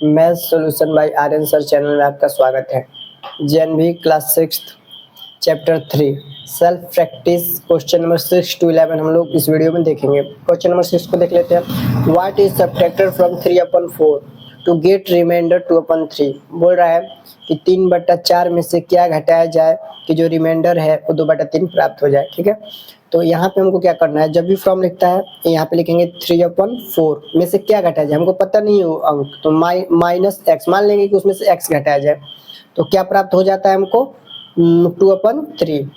Math solution by Aryan sir channel में आपका स्वागत है। JNV class 6 chapter 3 self practice question number 6 to 11 हम लोग इस वीडियो में देखेंगे। क्वेश्चन नंबर 6 को देख लेते हैं। What is subtracted from 3/4 to get reminder 2/3। बोल रहा है कि 3/4 में से क्या घटाया जाए कि जो रिमाइंडर है वो 2/3 प्राप्त हो जाए। ठीक है, तो यहाँ पे हमको क्या करना है, जब भी फॉर्म लिखता है यहाँ पे लिखेंगे 3/4 में से क्या घटाया जाए। हमको पता नहीं हो अंक, तो माइनस एक्स मान लेंगे कि उसमें से एक्स घटाया जाए, तो क्या प्राप्त हो जाता है हमको 2/3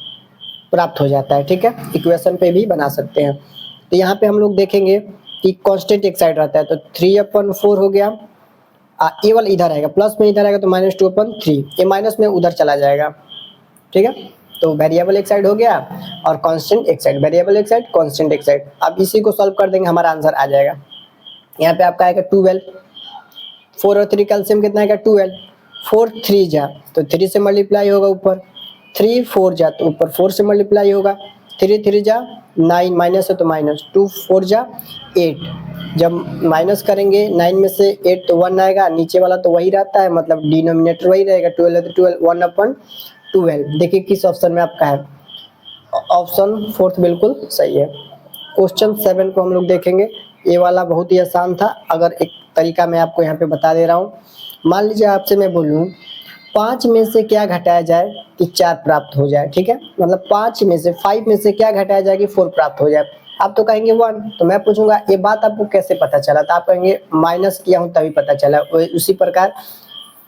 प्राप्त हो जाता है। ठीक है, इक्वेशन पे भी बना सकते हैं। तो यहाँ पे हम लोग देखेंगे कि कांस्टेंट एक साइड रहता है, तो 3/4 हो गया। ये वाला इधर आएगा, प्लस में इधर आएगा तो -2/3, ये माइनस में उधर चला जाएगा। ठीक है, तो वेरिएबल एक साइड हो गया और कांस्टेंट एक साइड, वेरिएबल एक साइड कांस्टेंट एक साइड। अब इसी को सॉल्व कर देंगे, हमारा आंसर आ जाएगा। यहाँ पे आपका आएगा 12, 4 और 3 कैल्शियम कितना आएगा 12, 4 3 जा तो 3 से मल्टीप्लाई होगा ऊपर, 3 4 जा तो ऊपर 4 से मल्टीप्लाई होगा, 3 3 जा 9 माइनस है तो माइनस, 2 4 जा 8। जब माइनस करेंगे 9 में से 8 तो 1 आएगा, नीचे वाला तो वही रहता है, मतलब डिनोमिनेटर वही रहेगा, 12 है तो 12 1/12। देखिए किस ऑप्शन में आपका है, ऑप्शन 4 बिल्कुल सही है। क्वेश्चन 7 को हम लोग देखेंगे। ये वाला बहुत ही आसान था, अगर एक तरीका मैं आपको यहाँ पे बता दे रहा हूँ। मान लीजिए आपसे मैं बोलूँ 5 में से क्या घटाया जाए कि 4 प्राप्त हो जाए। ठीक है, मतलब 5 में से 5 में से क्या घटाया जाए कि 4 प्राप्त हो जाए। आप तो कहेंगे 1, तो मैं पूछूंगा ये बात आपको कैसे पता चला, तो आप कहेंगे माइनस किया हूँ तभी पता चला। उसी प्रकार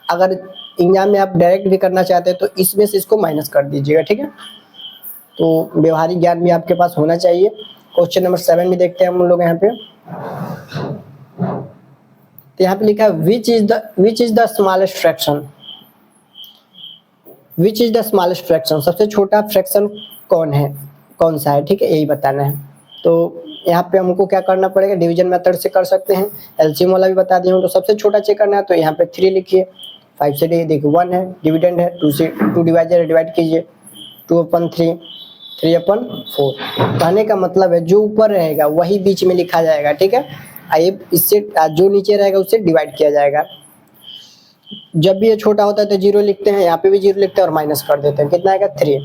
अगर एग्जाम में आप डायरेक्ट भी करना चाहते हैं तो इसमें से इसको माइनस कर दीजिएगा। ठीक है, तो व्यवहारिक ज्ञान भी आपके पास होना चाहिए। क्वेश्चन नंबर 7 भी देखते हैं हम लोग यहाँ पे। तो यहाँ पे लिखा है which is the smallest fraction, which is the smallest fraction, सबसे छोटा फ्रैक्शन कौन है, कौन सा है। ठीक है, यही बताना है। तो यहाँ पे हमको क्या करना पड़ेगा, डिवीजन मेथड से कर सकते हैं, एलसीएम वाला भी बता दिया हूँ। तो सबसे छोटा चेक करना है तो यहाँ पे 3 लिखिए, 5 से देखिए 1 है, डिविडेंड है 2 से 2 डिवाइड कीजिए 2/3 3/4। कहने का मतलब है जो ऊपर रहेगा वही बीच में लिखा जाएगा। ठीक है, ये इससे जो नीचे रहेगा उससे डिवाइड किया जाएगा। जब भी ये छोटा होता है तो 0 लिखते हैं, यहाँ पे भी 0 लिखते हैं और माइनस कर देते हैं, कितना आएगा 3।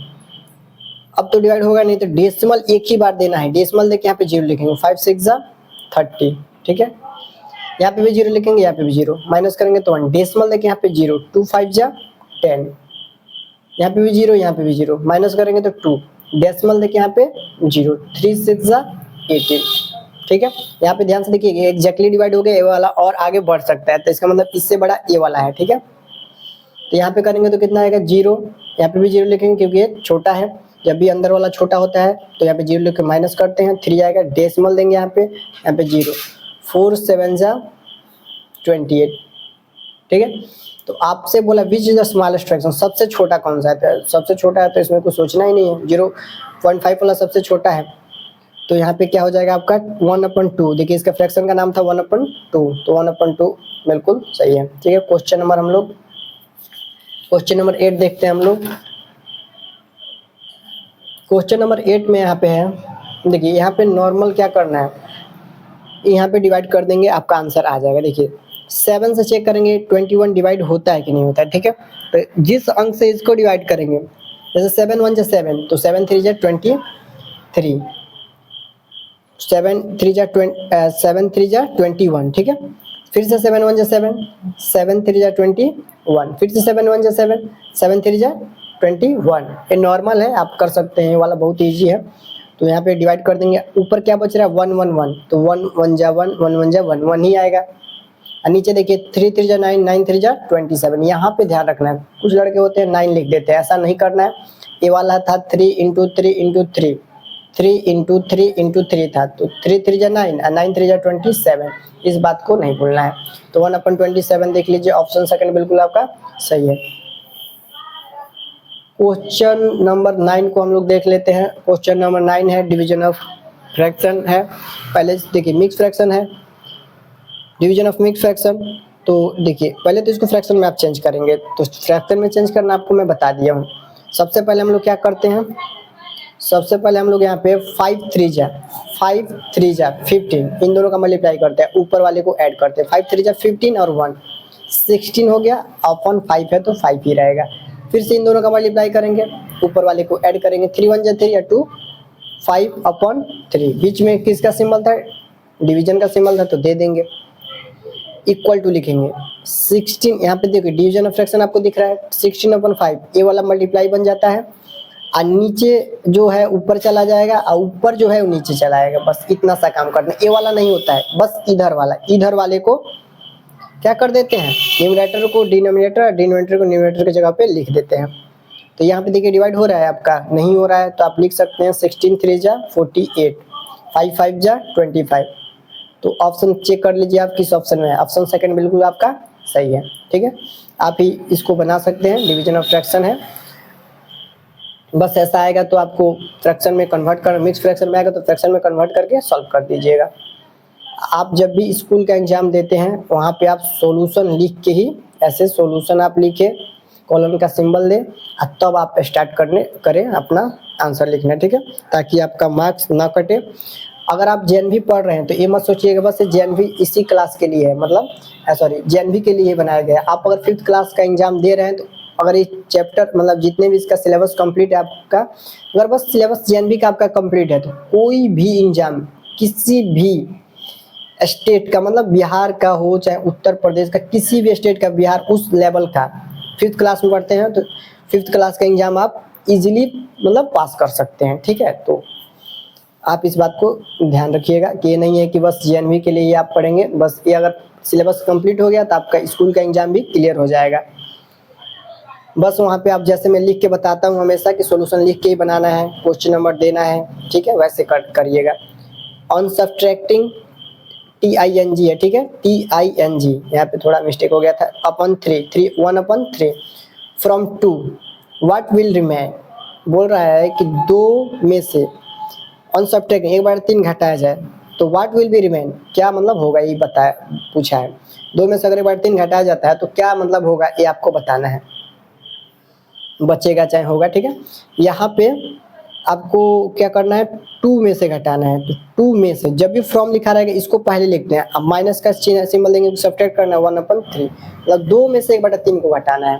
अब तो डिवाइड होगा नहीं, तो डेसिमल एक ही बार देना है, डेसिमल देके यहाँ पे 0 लिखेंगे, 5 6 जा 30। ठीक है, यहाँ पे भी 0 लिखेंगे, यहाँ पे भी 0, माइनस करेंगे तो 1, डेसिमल देके यहाँ पे 0, 2 5 जा 10, यहाँ पे भी 0, यहाँ पे भी 0, माइनस करेंगे तो 2, डेसिमल देखिए यहाँ पे 0, 3 6 जा 18। ठीक है, यहाँ पे ध्यान से देखिए एग्जैक्टली डिवाइड हो गया ये वाला, और आगे बढ़ सकता है, तो इसका मतलब इससे बड़ा ये वाला है। ठीक है, तो यहाँ पे करेंगे तो कितना आएगा 0, यहाँ पे भी 0 लिखेंगे क्योंकि ये छोटा है। जब भी अंदर वाला छोटा होता है तो यहाँ पे 0 लिख के माइनस करते हैं, 3 आएगा, डेसिमल देंगे यहाँ पे 0, 4 7 जा 28। ठीक है, तो आपसे बोला which is the smallest fraction, सबसे छोटा कौन सा है, सबसे छोटा है तो इसमें कुछ सोचना ही नहीं है, 0.5 वाला सबसे छोटा है। तो यहाँ पे क्या हो जाएगा आपका 1/2। देखिए इसका फ्रैक्शन का नाम था 1/2, तो 1/2 बिल्कुल सही है। ठीक है, क्वेश्चन नंबर 8 देखते हैं हम लोग। क्वेश्चन नंबर 8 में यहाँ पे है, देखिए यहाँ पे नॉर्मल क्या करना है, यहाँ पे डिवाइड कर देंगे, आपका आंसर आ जाएगा। देखिए 7 से चेक करेंगे 21 डिवाइड होता है कि नहीं होता है। ठीक है, तो जिस अंक से इसको डिवाइड करेंगे, जैसे 7 1 जा 7, तो 7 3 जा 23, 7 3 जा 21। ठीक है, फिर से 7 1 जा 7, 7 3 जा 21, फिर से 7 1 जा 7, 7 3 जा 21। ये नॉर्मल है, आप कर सकते हैं, ये वाला बहुत ईजी है। तो यहाँ पे डिवाइड कर देंगे, ऊपर क्या बच रहा है 1 1 1, तो 1 1 जा 1, 1 1 जा 1, 1 ही आएगा। और नीचे देखिए 3 3 जा 9, 9 3 जा 27। यहाँ पे ध्यान रखना है, कुछ लड़के होते हैं 9 लिख देते हैं, ऐसा नहीं करना है। ये वाला था 3 × 3 × 3, 3 × 3 × 3 था, तो 3 3 जा 9 और 9 3 जा 27। इस बात को नहीं भूलना है। तो 1/27 देख लीजिए, ऑप्शन सेकंड बिल्कुल आपका सही है। क्वेश्चन नंबर 9 को हम लोग देख लेते हैं। क्वेश्चन नंबर 9 है डिवीजन ऑफ फ्रैक्शन है। पहले देखिए मिक्स फ्रैक्शन है, डिवीजन ऑफ मिक्स फ्रैक्शन। तो देखिए पहले तो इसको फ्रैक्शन में आप चेंज करेंगे, तो फ्रैक्शन में चेंज करना आपको मैं बता दिया हूँ। सबसे पहले हम लोग क्या करते हैं, सबसे पहले हम लोग यहाँ पे 5 3 जा 15, इन दोनों का मल्टीप्लाई करते हैं, ऊपर वाले को ऐड करते हैं, 5 3 जा 15 और 1, 16 हो गया, अपन 5 है तो 5 ही रहेगा। फिर से इन दोनों का मल्टीप्लाई करेंगे, ऊपर वाले को ऐड करेंगे, 3 1 जा 3 या 2 5/3। बीच में किसका सिंबल था, डिवीजन का सिंबल था, तो दे देंगे इक्वल टू लिखेंगे 16। यहाँ पे देखिए डिवीजन ऑफ फ्रैक्शन आपको दिख रहा है 16/5, ये वाला मल्टीप्लाई बन जाता है और नीचे जो है ऊपर चला जाएगा और ऊपर जो है वो नीचे चला आएगा। बस इतना सा काम करना, ये वाला नहीं होता है, बस इधर वाले को क्या कर देते हैं, न्यूमरेटर को डिनोमिनेटर, डिनोमिनेटर को न्यूमरेटर की जगह पे लिख देते हैं। तो यहाँ पे देखिए डिवाइड हो रहा है, आपका नहीं हो रहा है तो आप लिख सकते हैं 16 3 जा 48, 5 5 जा 25। तो ऑप्शन चेक कर लीजिए आप किस ऑप्शन में है, ऑप्शन सेकंड बिल्कुल आपका सही है। ठीक है, आप ही इसको बना सकते हैं, डिवीजन ऑफ फ्रैक्शन है। बस ऐसा आएगा तो आपको फ्रैक्शन में कन्वर्ट कर, मिक्स फ्रैक्शन में आएगा तो फ्रैक्शन में कन्वर्ट करके सॉल्व कर दीजिएगा। आप जब भी स्कूल का एग्जाम देते हैं वहाँ पे आप सॉल्यूशन लिख के ही, ऐसे सॉल्यूशन आप लिखे, कॉलम का सिंबल दें और तब आप स्टार्ट करें अपना आंसर लिखना। ठीक है, ताकि आपका मार्क्स ना कटे। अगर आप जेएनवी पढ़ रहे हैं तो ये मत सोचिएगा बस जेएनवी इसी क्लास के लिए है, मतलब सॉरी जेएनवी के लिए बनाया गया है। आप अगर 5th क्लास का एग्जाम दे रहे हैं तो अगर ये चैप्टर मतलब जितने भी इसका सिलेबस कंप्लीट है आपका, अगर बस सिलेबस जेएनवी का आपका कंप्लीट है तो कोई भी एग्जाम किसी भी स्टेट का, मतलब बिहार का हो चाहे उत्तर प्रदेश का, किसी भी स्टेट का, बिहार उस लेवल का 5th क्लास में पढ़ते हैं तो 5th क्लास का एग्जाम आप इजीली मतलब पास कर सकते हैं। ठीक है, तो आप इस बात को ध्यान रखिएगा कि ये नहीं है कि बस जेएनवी के लिए ही आप पढ़ेंगे, बस ये अगर सिलेबस कंप्लीट हो गया तो आपका स्कूल का एग्जाम भी क्लियर हो जाएगा। बस वहाँ पे आप जैसे मैं लिख के बताता हूँ हमेशा कि सॉल्यूशन लिख के ही बनाना है, क्वेश्चन नंबर देना है। ठीक है, वैसे करिएगा। ऑन सब्ट्रैक्टिंग TING है, ठीक है, TING यहाँ पे थोड़ा मिस्टेक हो गया था, अपन 1/3 फ्रॉम 2 व्हाट विल रिमेन। बोल रहा है कि 2 में से ऑन सब्ट्रैक्टिंग 1/3 घटाया जाए तो व्हाट विल बी रिमेन, क्या मतलब होगा ये बताया, पूछा है। 2 में से अगर 1/3 घटाया जाता है तो क्या मतलब होगा ये आपको बताना है, बचेगा चाहे होगा। ठीक है, यहाँ पे आपको क्या करना है, 2 में से घटाना है। तो 2 में से जब भी फ्रॉम लिखा रहेगा इसको पहले लिखते हैं, अब माइनस का सिंबल देंगे, सब्ट्रैक्ट करना है 1/3, मतलब 2 में से 1/3 को घटाना है।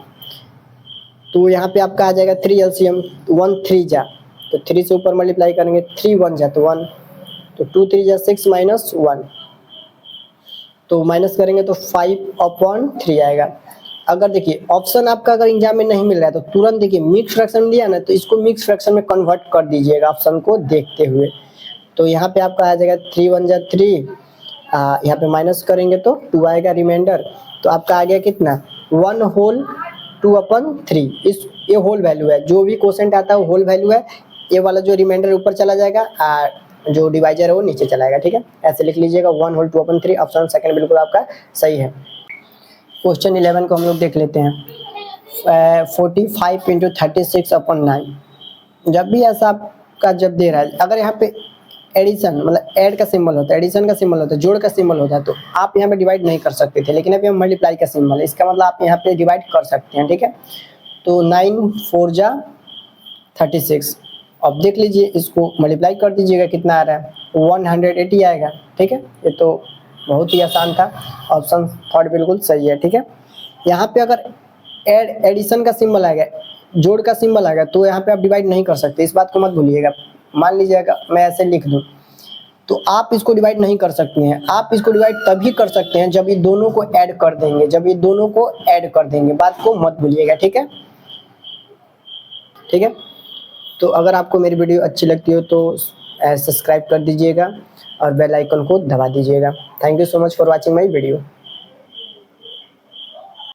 तो यहाँ पे आपका आ जाएगा 3 LCM, 1 3 जा तो 3 से ऊपर मल्टीप्लाई करेंगे, 3 1 जा तो 1, तो 2 3 जा 6 माइनस 1, तो माइनस करेंगे तो 5/3 आएगा। अगर देखिए ऑप्शन आपका अगर एग्जाम में नहीं मिल रहा है तो तुरंत देखिए मिक्स फ्रैक्शन दिया ना, तो इसको मिक्स फ्रैक्शन में कन्वर्ट कर दीजिएगा ऑप्शन को देखते हुए। तो यहाँ पे आपका आ जाएगा 3 1 जा 3, यहाँ पे माइनस करेंगे तो 2 आएगा रिमाइंडर। तो आपका आ गया कितना, 1 होल 2/3। इस ये होल वैल्यू है, जो भी क्वोशेंट आता है वो होल वैल्यू है, ये वाला जो रिमाइंडर ऊपर चला जाएगा और जो डिवाइजर है वो नीचे चला जाएगा। ठीक है, ऐसे लिख लीजिएगा 1 होल 2/3, ऑप्शन सेकंड बिल्कुल आपका सही है। क्वेश्चन 11 को हम लोग देख लेते हैं। 45 × 36/9। जब भी ऐसा आपका जब दे रहा है, अगर यहाँ पे एडिशन मतलब ऐड का सिंबल होता है, एडिशन का सिंबल होता है, जोड़ का सिंबल होता है, तो आप यहाँ पे डिवाइड नहीं कर सकते थे, लेकिन अभी हम मल्टीप्लाई का सिंबल है, इसका मतलब आप यहाँ पे डिवाइड कर सकते हैं। ठीक है, तो 9 4 जा 36। अब देख लीजिए इसको मल्टीप्लाई कर दीजिएगा, कितना आ रहा है, 180 आएगा। ठीक है, ये तो बहुत ही आसान था, ऑप्शन थर्ड बिल्कुल सही है। ठीक है, यहाँ पे अगर एडिशन का सिंबल आ गया, जोड़ का सिंबल आ गया, तो यहाँ पे आप डिवाइड नहीं कर सकते, इस बात को मत भूलिएगा। मान लीजिएगा मैं ऐसे लिख दूँ तो आप इसको डिवाइड नहीं कर सकते हैं, आप इसको डिवाइड तभी कर सकते हैं जब ये दोनों को ऐड कर देंगे, जब ये दोनों को ऐड कर देंगे, बात को मत भूलिएगा। ठीक है, ठीक है, तो अगर आपको मेरी वीडियो अच्छी लगती हो तो सब्सक्राइब कर दीजिएगा और बेल आइकन को दबा दीजिएगा। Thank you so much for watching my video.